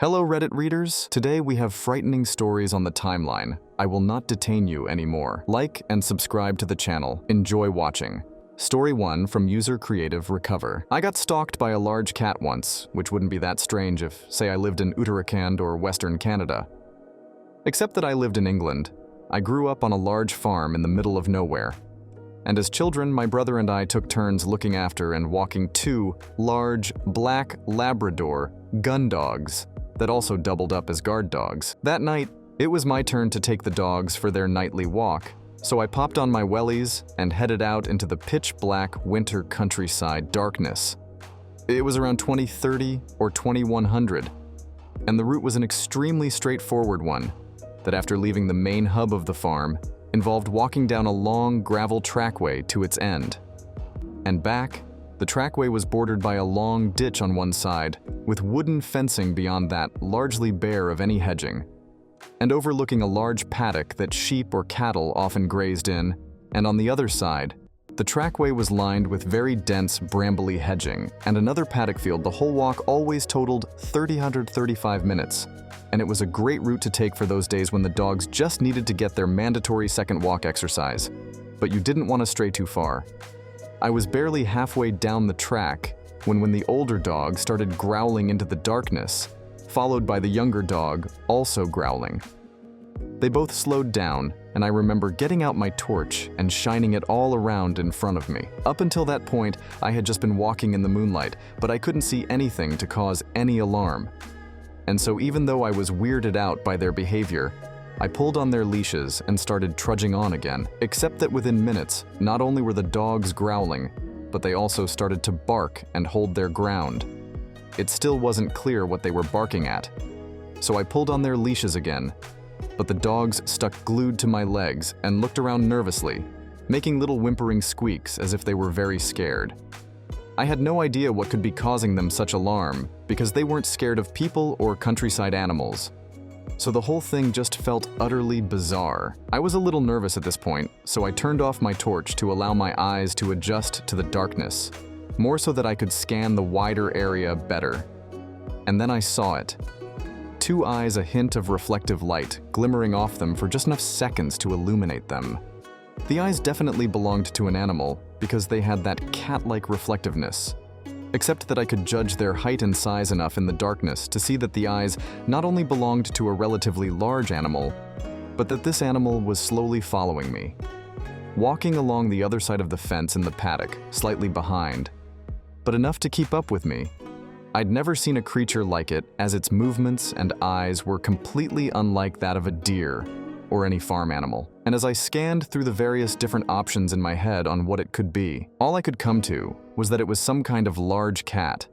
Hello Reddit readers! Today we have frightening stories on the timeline. I will not detain you anymore. Like and subscribe to the channel. Enjoy watching. Story 1 from user Creative Recover. I got stalked by a large cat once, which wouldn't be that strange if, say, I lived in Uttarakhand or Western Canada. Except that I lived in England. I grew up on a large farm in the middle of nowhere. And as children, my brother and I took turns looking after and walking two large, black Labrador gun dogs that also doubled up as guard dogs. That night, it was my turn to take the dogs for their nightly walk, so I popped on my wellies and headed out into the pitch-black winter countryside darkness. It was around 2030 or 2100, and the route was an extremely straightforward one that, after leaving the main hub of the farm, involved walking down a long gravel trackway to its end. And back, the trackway was bordered by a long ditch on one side, with wooden fencing beyond that, largely bare of any hedging, and overlooking a large paddock that sheep or cattle often grazed in, and on the other side, the trackway was lined with very dense brambly hedging, and another paddock field. The whole walk always totaled 335 minutes, and it was a great route to take for those days when the dogs just needed to get their mandatory second walk exercise, but you didn't want to stray too far. I was barely halfway down the track when the older dog started growling into the darkness, followed by the younger dog also growling. They both slowed down, and I remember getting out my torch and shining it all around in front of me. Up until that point, I had just been walking in the moonlight, but I couldn't see anything to cause any alarm. And so even though I was weirded out by their behavior, I pulled on their leashes and started trudging on again, except that within minutes, not only were the dogs growling, but they also started to bark and hold their ground. It still wasn't clear what they were barking at, so I pulled on their leashes again, but the dogs stuck glued to my legs and looked around nervously, making little whimpering squeaks as if they were very scared. I had no idea what could be causing them such alarm, because they weren't scared of people or countryside animals. So the whole thing just felt utterly bizarre. I was a little nervous at this point, so I turned off my torch to allow my eyes to adjust to the darkness, more so that I could scan the wider area better. And then I saw it. Two eyes, a hint of reflective light, glimmering off them for just enough seconds to illuminate them. The eyes definitely belonged to an animal, because they had that cat-like reflectiveness. Except that I could judge their height and size enough in the darkness to see that the eyes not only belonged to a relatively large animal, but that this animal was slowly following me, walking along the other side of the fence in the paddock, slightly behind, but enough to keep up with me. I'd never seen a creature like it, as its movements and eyes were completely unlike that of a deer or any farm animal. And as I scanned through the various different options in my head on what it could be, all I could come to was that it was some kind of large cat.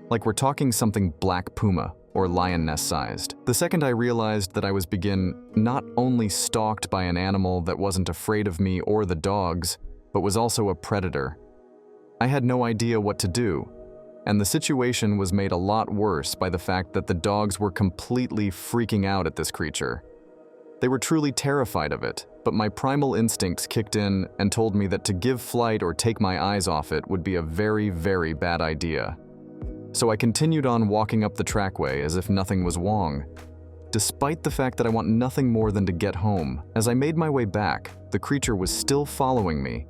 Like we're talking something black puma or lioness-sized. The second I realized that I was not only stalked by an animal that wasn't afraid of me or the dogs, but was also a predator. I had no idea what to do, and the situation was made a lot worse by the fact that the dogs were completely freaking out at this creature. They were truly terrified of it, but my primal instincts kicked in and told me that to give flight or take my eyes off it would be a very, very bad idea. So I continued on walking up the trackway as if nothing was wrong, despite the fact that I want nothing more than to get home. As I made my way back, the creature was still following me.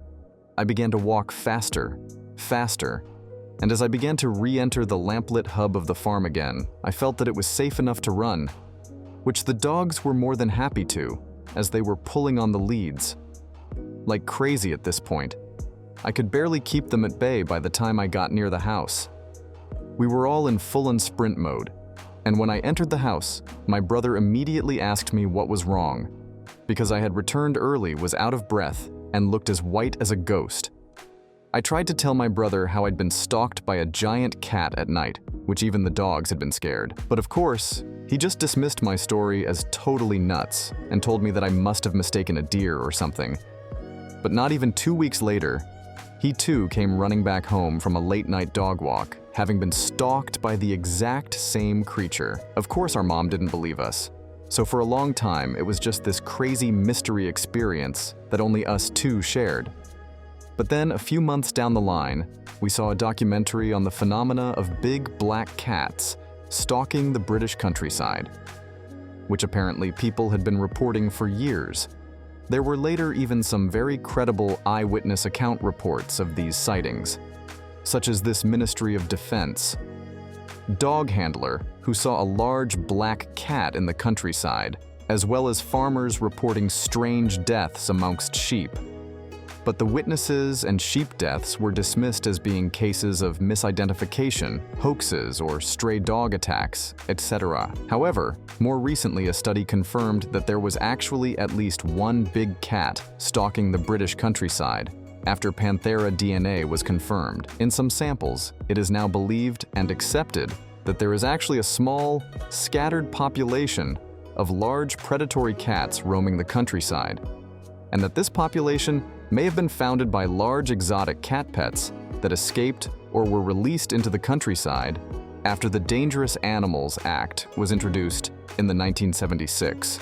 I began to walk faster, and as I began to re-enter the lamplit hub of the farm again, I felt that it was safe enough to run, which the dogs were more than happy to, as they were pulling on the leads. Like crazy at this point. I could barely keep them at bay by the time I got near the house. We were all in full-on sprint mode, and when I entered the house, my brother immediately asked me what was wrong, because I had returned early, was out of breath, and looked as white as a ghost. I tried to tell my brother how I'd been stalked by a giant cat at night, which even the dogs had been scared. But of course, he just dismissed my story as totally nuts and told me that I must have mistaken a deer or something. But not even 2 weeks later, he too came running back home from a late-night dog walk, having been stalked by the exact same creature. Of course, our mom didn't believe us. So for a long time, it was just this crazy mystery experience that only us two shared. But then, a few months down the line, we saw a documentary on the phenomena of big black cats stalking the British countryside, which apparently people had been reporting for years. There were later even some very credible eyewitness account reports of these sightings, such as this Ministry of Defense dog handler who saw a large black cat in the countryside, as well as farmers reporting strange deaths amongst sheep. But the witnesses and sheep deaths were dismissed as being cases of misidentification, hoaxes, or stray dog attacks, etc. However, more recently a study confirmed that there was actually at least one big cat stalking the British countryside after Panthera DNA was confirmed. In some samples, it is now believed and accepted that there is actually a small, scattered population of large predatory cats roaming the countryside, and that this population may have been founded by large exotic cat pets that escaped or were released into the countryside after the Dangerous Animals Act was introduced in the 1976,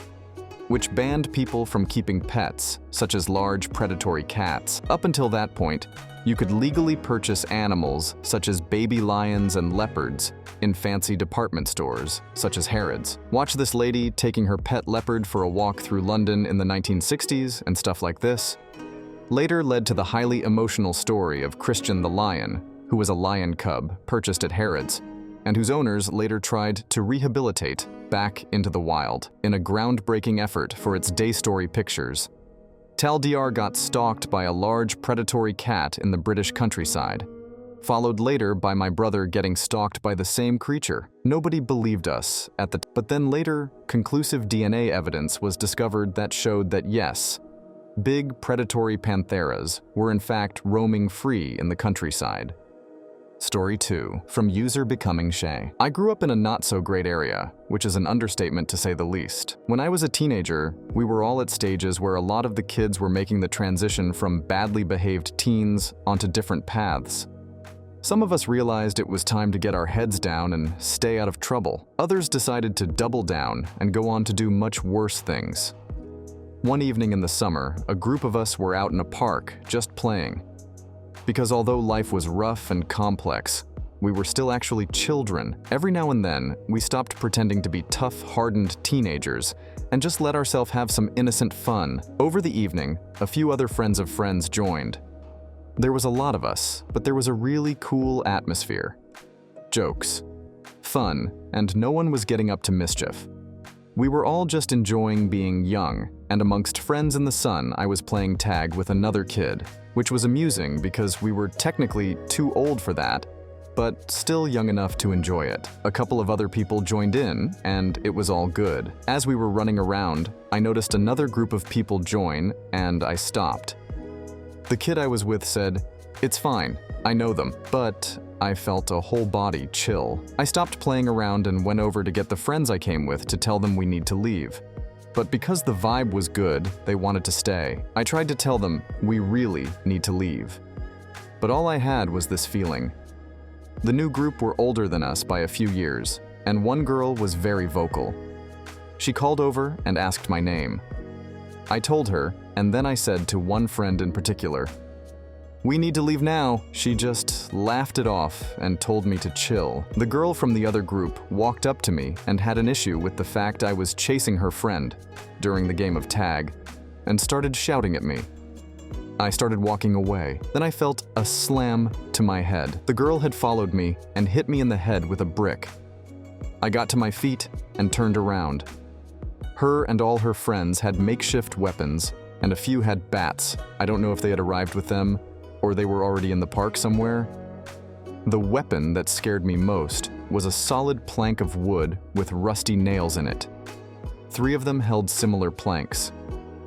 which banned people from keeping pets, such as large predatory cats. Up until that point, you could legally purchase animals such as baby lions and leopards in fancy department stores, such as Harrods. Watch this lady taking her pet leopard for a walk through London in the 1960s and stuff like this. Later led to the highly emotional story of Christian the lion, who was a lion cub purchased at Harrods, and whose owners later tried to rehabilitate back into the wild in a groundbreaking effort for its day story pictures. Tal Dr got stalked by a large predatory cat in the British countryside, followed later by my brother getting stalked by the same creature. Nobody believed us at the but then later, conclusive DNA evidence was discovered that showed that yes, big predatory pantheras were in fact roaming free in the countryside. Story 2, from user becoming Shay. I grew up in a not-so-great area, which is an understatement to say the least. When I was a teenager, we were all at stages where a lot of the kids were making the transition from badly behaved teens onto different paths. Some of us realized it was time to get our heads down and stay out of trouble. Others decided to double down and go on to do much worse things. One evening in the summer, a group of us were out in a park, just playing. Because although life was rough and complex, we were still actually children. Every now and then, we stopped pretending to be tough, hardened teenagers and just let ourselves have some innocent fun. Over the evening, a few other friends of friends joined. There was a lot of us, but there was a really cool atmosphere. Jokes, fun, and no one was getting up to mischief. We were all just enjoying being young, and amongst friends in the sun, I was playing tag with another kid, which was amusing because we were technically too old for that, but still young enough to enjoy it. A couple of other people joined in, and it was all good. As we were running around, I noticed another group of people join, and I stopped. The kid I was with said, "It's fine, I know them," but I felt a whole body chill. I stopped playing around and went over to get the friends I came with to tell them we need to leave. But because the vibe was good, they wanted to stay. I tried to tell them, we really need to leave. But all I had was this feeling. The new group were older than us by a few years, and one girl was very vocal. She called over and asked my name. I told her, and then I said to one friend in particular, "We need to leave now." She just laughed it off and told me to chill. The girl from the other group walked up to me and had an issue with the fact I was chasing her friend during the game of tag and started shouting at me. I started walking away. Then I felt a slam to my head. The girl had followed me and hit me in the head with a brick. I got to my feet and turned around. Her and all her friends had makeshift weapons, and a few had bats. I don't know if they had arrived with them or they were already in the park somewhere. The weapon that scared me most was a solid plank of wood with rusty nails in it. 3 of them held similar planks.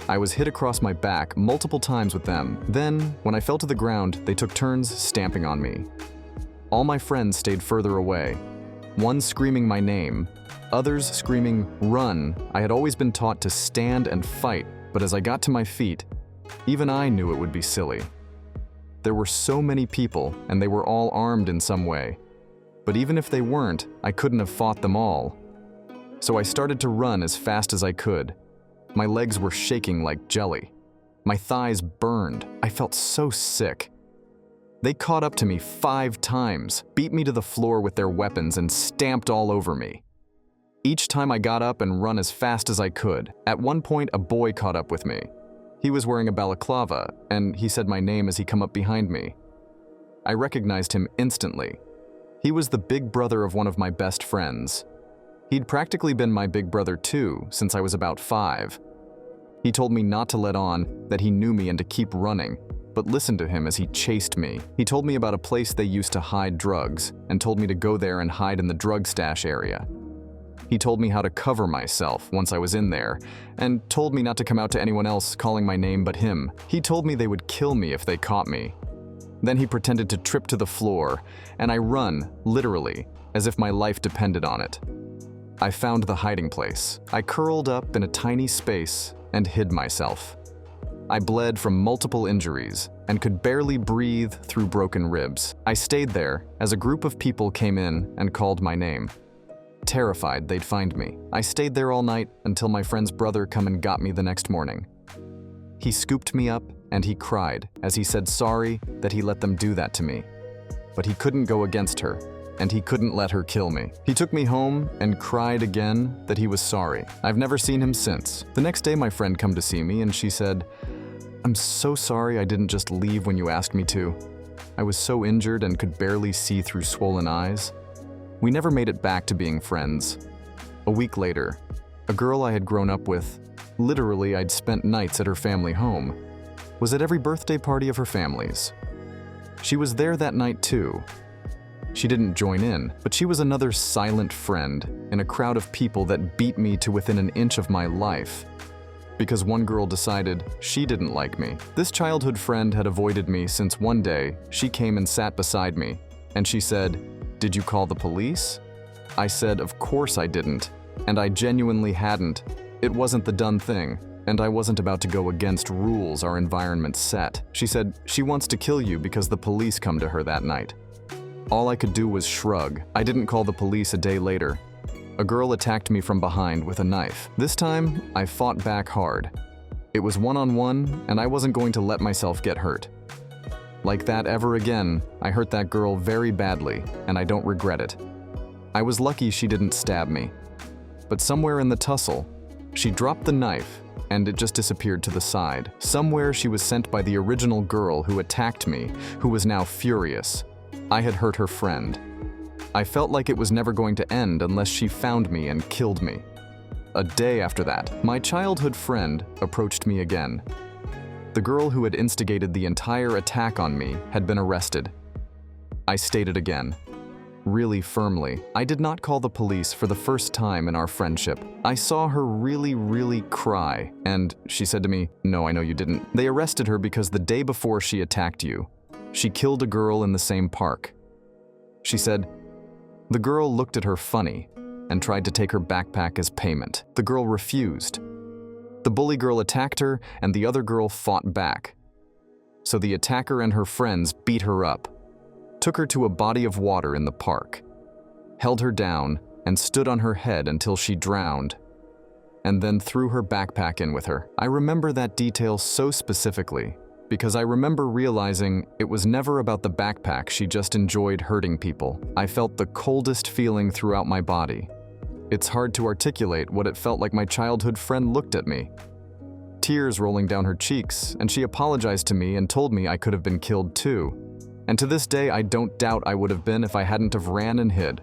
I was hit across my back multiple times with them. Then, when I fell to the ground, they took turns stamping on me. All my friends stayed further away, one screaming my name, others screaming, "Run!" I had always been taught to stand and fight, but as I got to my feet, even I knew it would be silly. There were so many people, and they were all armed in some way. But even if they weren't, I couldn't have fought them all. So I started to run as fast as I could. My legs were shaking like jelly. My thighs burned. I felt so sick. They caught up to me 5 times, beat me to the floor with their weapons, and stamped all over me. Each time I got up and run as fast as I could. At one point, a boy caught up with me. He was wearing a balaclava, and he said my name as he come up behind me. I recognized him instantly. He was the big brother of one of my best friends. He'd practically been my big brother too, since I was about 5. He told me not to let on, that he knew me and to keep running, but listened to him as he chased me. He told me about a place they used to hide drugs, and told me to go there and hide in the drug stash area. He told me how to cover myself once I was in there, and told me not to come out to anyone else calling my name but him. He told me they would kill me if they caught me. Then he pretended to trip to the floor, and I run, literally, as if my life depended on it. I found the hiding place. I curled up in a tiny space and hid myself. I bled from multiple injuries and could barely breathe through broken ribs. I stayed there as a group of people came in and called my name. Terrified they'd find me, I stayed there all night until my friend's brother come and got me the next morning. He scooped me up and he cried as he said sorry that he let them do that to me. But he couldn't go against her, and he couldn't let her kill me. He took me home and cried again that he was sorry. I've never seen him since. The next day my friend come to see me and she said, "I'm so sorry I didn't just leave when you asked me to. I was so injured and could barely see through swollen eyes." We never made it back to being friends. A week later, a girl I had grown up with, literally I'd spent nights at her family home, was at every birthday party of her family's. She was there that night too. She didn't join in, but she was another silent friend in a crowd of people that beat me to within an inch of my life. Because one girl decided she didn't like me. This childhood friend had avoided me since one day she came and sat beside me, and she said, "Did you call the police?" I said, "Of course I didn't," and I genuinely hadn't. It wasn't the done thing, and I wasn't about to go against rules our environment set. She said, "She wants to kill you because the police come to her that night." All I could do was shrug. I didn't call the police a day later. A girl attacked me from behind with a knife. This time, I fought back hard. It was one-on-one, and I wasn't going to let myself get hurt. Like that ever again, I hurt that girl very badly, and I don't regret it. I was lucky she didn't stab me. But somewhere in the tussle, she dropped the knife, and it just disappeared to the side. Somewhere she was sent by the original girl who attacked me, who was now furious. I had hurt her friend. I felt like it was never going to end unless she found me and killed me. A day after that, my childhood friend approached me again. The girl who had instigated the entire attack on me had been arrested. I stated again, really firmly, I did not call the police for the first time in our friendship. I saw her really cry, and she said to me, "No, I know you didn't. They arrested her because the day before she attacked you, she killed a girl in the same park." She said, the girl looked at her funny and tried to take her backpack as payment. The girl refused. The bully girl attacked her, and the other girl fought back. So the attacker and her friends beat her up, took her to a body of water in the park, held her down, and stood on her head until she drowned, and then threw her backpack in with her. I remember that detail so specifically because I remember realizing it was never about the backpack. She just enjoyed hurting people. I felt the coldest feeling throughout my body. It's hard to articulate what it felt like. My childhood friend looked at me, tears rolling down her cheeks, and she apologized to me and told me I could have been killed too. And to this day, I don't doubt I would have been if I hadn't have ran and hid.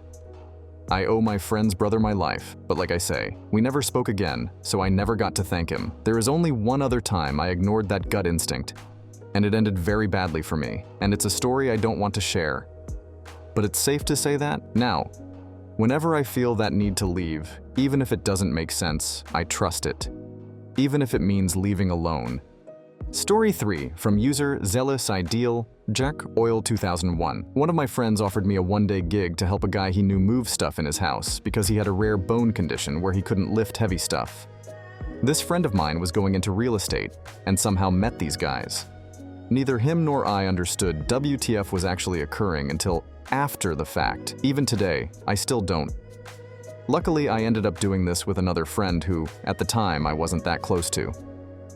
I owe my friend's brother my life, but like I say, we never spoke again, so I never got to thank him. There is only one other time I ignored that gut instinct, and it ended very badly for me, and it's a story I don't want to share. But it's safe to say that now, whenever I feel that need to leave, even if it doesn't make sense, I trust it, even if it means leaving alone. Story 3 from user Zealous Ideal, Jack Oil 2001. One of my friends offered me a one-day gig to help a guy he knew move stuff in his house because he had a rare bone condition where he couldn't lift heavy stuff. This friend of mine was going into real estate and somehow met these guys. Neither him nor I understood WTF was actually occurring until after the fact. Even today, I still don't. Luckily, I ended up doing this with another friend who, at the time, I wasn't that close to.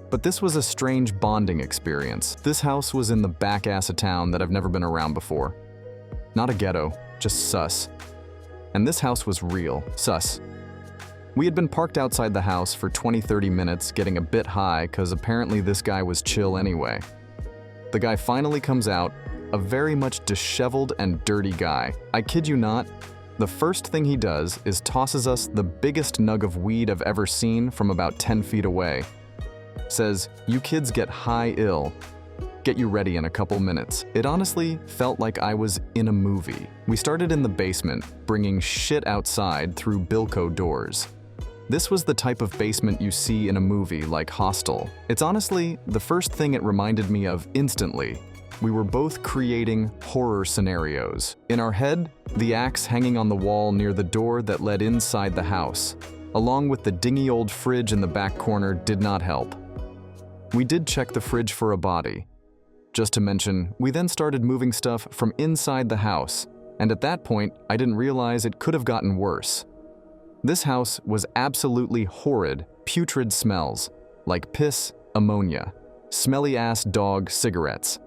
But this was a strange bonding experience. This house was in the back ass of town that I've never been around before. Not a ghetto, just sus. And this house was real, sus. We had been parked outside the house for 20-30 minutes, getting a bit high because apparently this guy was chill anyway. The guy finally comes out, a very much disheveled and dirty guy. I kid you not, the first thing he does is tosses us the biggest nug of weed I've ever seen from about 10 feet away. Says, "You kids get high ill. Get you ready in a couple minutes." It honestly felt like I was in a movie. We started in the basement, bringing shit outside through Bilko doors. This was the type of basement you see in a movie like Hostel. It's honestly the first thing it reminded me of instantly. We were both creating horror scenarios. In our head, the axe hanging on the wall near the door that led inside the house, along with the dingy old fridge in the back corner, did not help. We did check the fridge for a body. Just to mention, we then started moving stuff from inside the house, and at that point, I didn't realize it could have gotten worse. This house was absolutely horrid, putrid smells, like piss, ammonia, smelly-ass dog cigarettes.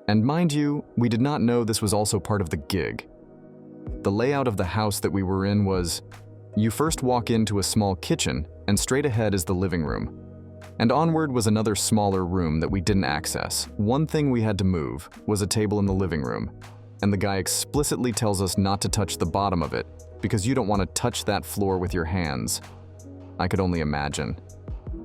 And mind you, we did not know this was also part of the gig. The layout of the house that we were in was, you first walk into a small kitchen, and straight ahead is the living room. And onward was another smaller room that we didn't access. One thing we had to move was a table in the living room, and the guy explicitly tells us not to touch the bottom of it, because you don't want to touch that floor with your hands. I could only imagine.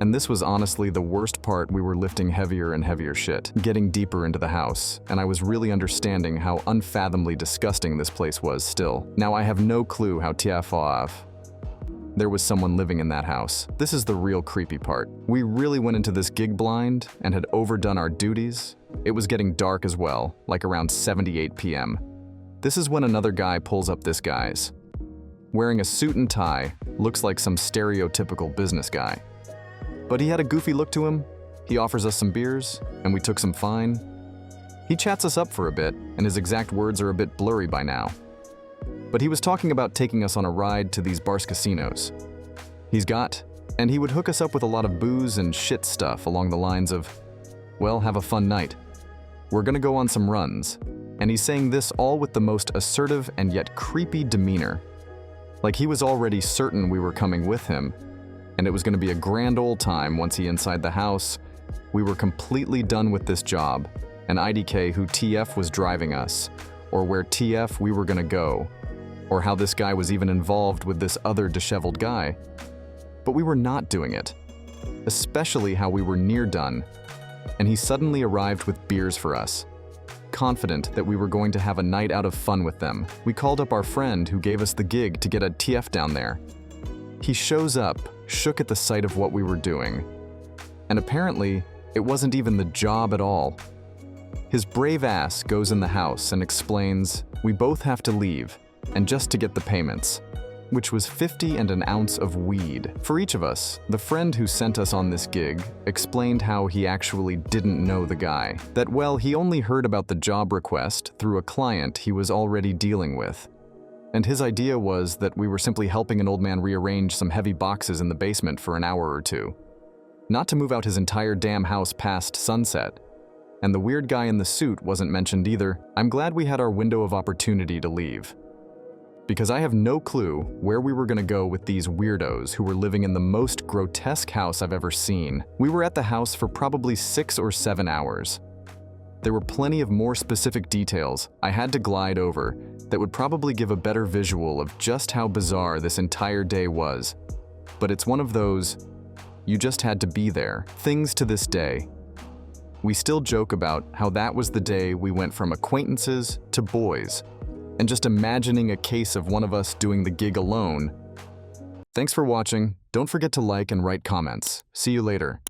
And this was honestly the worst part. We were lifting heavier and heavier shit, getting deeper into the house, and I was really understanding how unfathomably disgusting this place was still. Now I have no clue how TFOF. There was someone living in that house. This is the real creepy part. We really went into this gig blind and had overdone our duties. It was getting dark as well, like around 7:08 p.m. This is when another guy pulls up this guy's. Wearing a suit and tie, looks like some stereotypical business guy. But he had a goofy look to him. He offers us some beers, and we took some fine. He chats us up for a bit, and his exact words are a bit blurry by now. But he was talking about taking us on a ride to these Bars casinos. And he would hook us up with a lot of booze and shit stuff along the lines of, well, have a fun night. We're gonna go on some runs. And he's saying this all with the most assertive and yet creepy demeanor. Like he was already certain we were coming with him, and it was gonna be a grand old time once he inside the house. We were completely done with this job, and IDK who TF was driving us, or where TF we were gonna go, or how this guy was even involved with this other disheveled guy. But we were not doing it, especially how we were near done, and he suddenly arrived with beers for us. Confident that we were going to have a night out of fun with them, we called up our friend who gave us the gig to get a TF down there. He shows up, shook at the sight of what we were doing, and apparently, it wasn't even the job at all. His brave ass goes in the house and explains, we both have to leave, and just to get the payments, which was 50 and an ounce of weed. For each of us, the friend who sent us on this gig explained how he actually didn't know the guy. That, well, he only heard about the job request through a client he was already dealing with. And his idea was that we were simply helping an old man rearrange some heavy boxes in the basement for an hour or two. Not to move out his entire damn house past sunset. And the weird guy in the suit wasn't mentioned either. I'm glad we had our window of opportunity to leave. Because I have no clue where we were gonna go with these weirdos who were living in the most grotesque house I've ever seen. We were at the house for probably 6 or 7 hours. There were plenty of more specific details I had to glide over that would probably give a better visual of just how bizarre this entire day was. But it's one of those, you just had to be there, things to this day. We still joke about how that was the day we went from acquaintances to boys, and just imagining a case of one of us doing the gig alone. Thanks for watching. Don't forget to like and write comments. See you later.